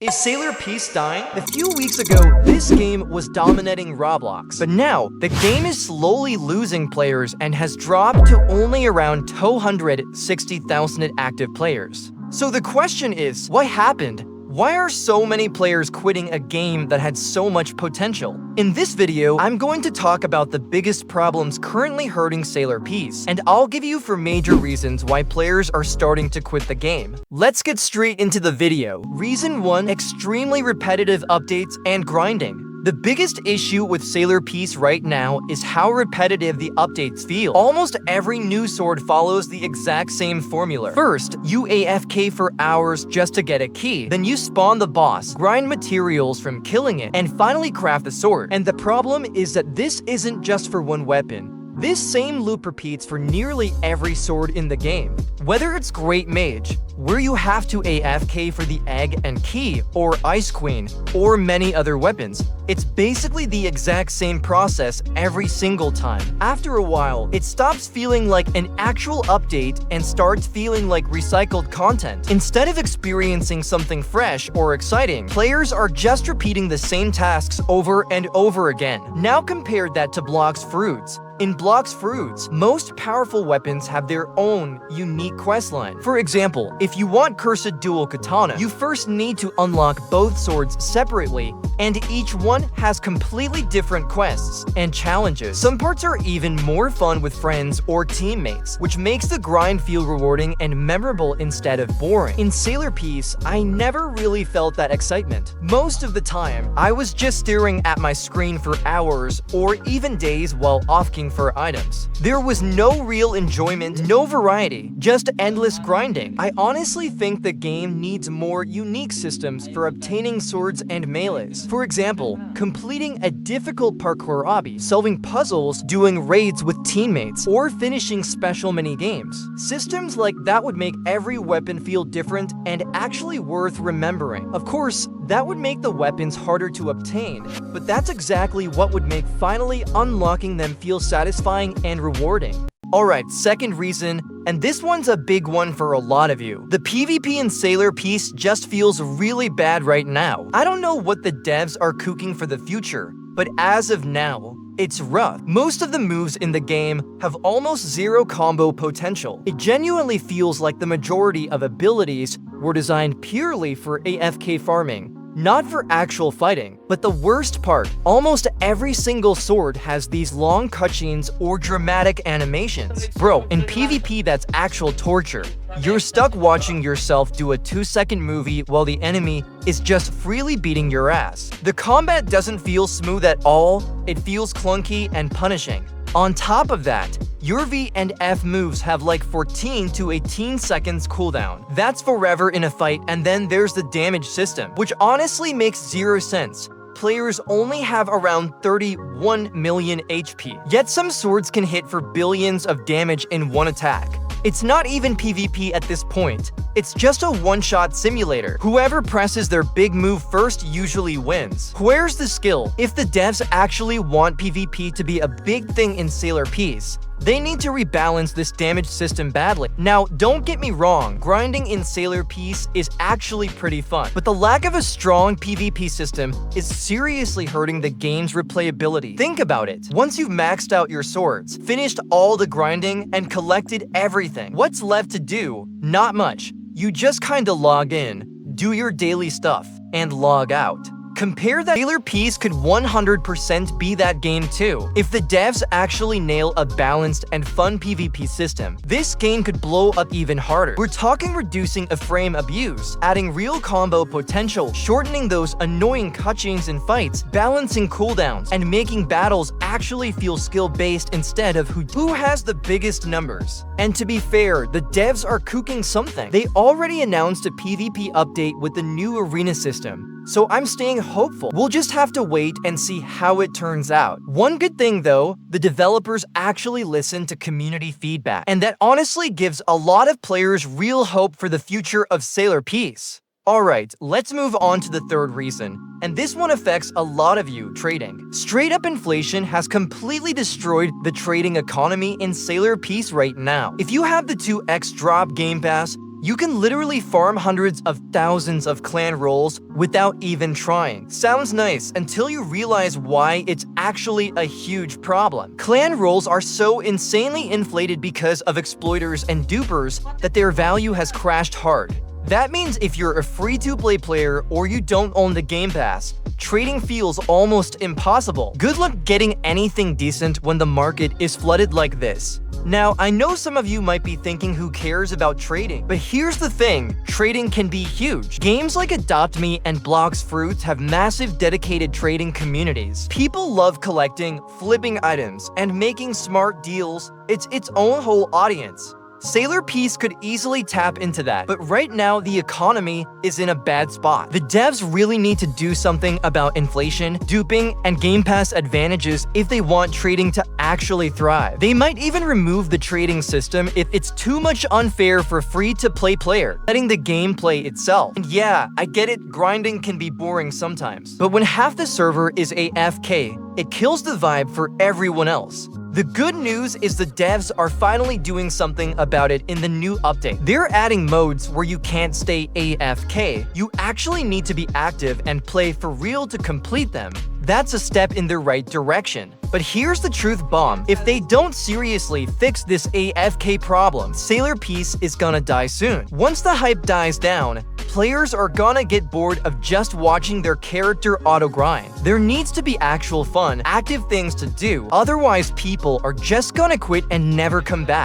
Is Sailor Peace dying? A few weeks ago, this game was dominating Roblox, but now the game is slowly losing players and has dropped to only around 260,000 active players. So the question is, what happened? Why are so many players quitting a game that had so much potential? In this video, I'm going to talk about the biggest problems currently hurting Sailor Peace, and I'll give you 4 major reasons why players are starting to quit the game. Let's get straight into the video. Reason 1: extremely repetitive updates and grinding. The biggest issue with Sailor Peace right now is how repetitive the updates feel. Almost every new sword follows the exact same formula. First, you AFK for hours just to get a key, then you spawn the boss, grind materials from killing it, and finally craft the sword. And the problem is that this isn't just for one weapon. This same loop repeats for nearly every sword in the game. Whether it's Great Mage, where you have to AFK for the egg and key, or Ice Queen, or many other weapons, it's basically the exact same process every single time. After a while, it stops feeling like an actual update and starts feeling like recycled content. Instead of experiencing something fresh or exciting, players are just repeating the same tasks over and over again. Now compare that to Blox Fruits. In Blox Fruits, most powerful weapons have their own unique questline. For example, if you want Cursed Dual Katana, you first need to unlock both swords separately, and each one has completely different quests and challenges. Some parts are even more fun with friends or teammates, which makes the grind feel rewarding and memorable instead of boring. In Sailor Peace, I never really felt that excitement. Most of the time, I was just staring at my screen for hours or even days while offking for items. There was no real enjoyment, no variety, just endless grinding. I honestly think the game needs more unique systems for obtaining swords and melees. For example, completing a difficult parkour obby, solving puzzles, doing raids with teammates, or finishing special mini-games. Systems like that would make every weapon feel different and actually worth remembering. Of course, that would make the weapons harder to obtain, but that's exactly what would make finally unlocking them feel satisfying and rewarding. Alright, second reason, and this one's a big one for a lot of you. The PvP in Sailor Peace just feels really bad right now. I don't know what the devs are cooking for the future, but as of now, it's rough. Most of the moves in the game have almost zero combo potential. It genuinely feels like the majority of abilities were designed purely for AFK farming, not for actual fighting. But the worst part, almost every single sword has these long cutscenes or dramatic animations. Bro, in PvP that's actual torture. You're stuck watching yourself do a 2-second movie while the enemy is just freely beating your ass. The combat doesn't feel smooth at all, it feels clunky and punishing. On top of that, your V and F moves have like 14 to 18 seconds cooldown. That's forever in a fight, and then there's the damage system, which honestly makes 0 sense. Players only have around 31 million HP, yet some swords can hit for billions of damage in one attack. It's not even PvP at this point. It's just a one-shot simulator. Whoever presses their big move first usually wins. Where's the skill? If the devs actually want PvP to be a big thing in Sailor Peace, they need to rebalance this damage system badly. Now, don't get me wrong, grinding in Sailor Peace is actually pretty fun, but the lack of a strong PvP system is seriously hurting the game's replayability. Think about it. Once you've maxed out your swords, finished all the grinding, and collected everything, what's left to do? Not much. You just kinda log in, do your daily stuff, and log out. Compare that. Sailor Peace could 100% be that game too. If the devs actually nail a balanced and fun PvP system, this game could blow up even harder. We're talking reducing a frame abuse, adding real combo potential, shortening those annoying cutscenes in fights, balancing cooldowns, and making battles actually feel skill-based instead of who has the biggest numbers. And to be fair, the devs are cooking something. They already announced a PvP update with the new arena system, so I'm staying hopeful. We'll just have to wait and see how it turns out. One good thing though, the developers actually listen to community feedback, and that honestly gives a lot of players real hope for the future of Sailor Peace. Alright, let's move on to the third reason, and this one affects a lot of you: trading. Straight up inflation has completely destroyed the trading economy in Sailor Peace right now. If you have the 2x drop Game Pass, You can literally farm hundreds of thousands of clan roles without even trying. Sounds nice until you realize why it's actually a huge problem. Clan roles are so insanely inflated because of exploiters and dupers that their value has crashed hard. That means if you're a free-to-play player or you don't own the Game Pass, trading feels almost impossible. Good luck getting anything decent when the market is flooded like this. Now, I know some of you might be thinking who cares about trading, but here's the thing, trading can be huge. Games like Adopt Me and Blox Fruits have massive dedicated trading communities. People love collecting, flipping items, and making smart deals. It's its own whole audience. Sailor Peace could easily tap into that, but right now the economy is in a bad spot. The devs really need to do something about inflation, duping, and Game Pass advantages if they want trading to actually thrive. They might even remove the trading system if it's too much unfair for free-to-play player, letting the game play itself. And yeah, I get it, grinding can be boring sometimes, but when half the server is AFK, it kills the vibe for everyone else. The good news is the devs are finally doing something about it in the new update. They're adding modes where you can't stay AFK. You actually need to be active and play for real to complete them. That's a step in the right direction. But here's the truth bomb. If they don't seriously fix this AFK problem, Sailor Peace is gonna die soon. Once the hype dies down, players are gonna get bored of just watching their character auto-grind. There needs to be actual fun, active things to do, otherwise people are just gonna quit and never come back.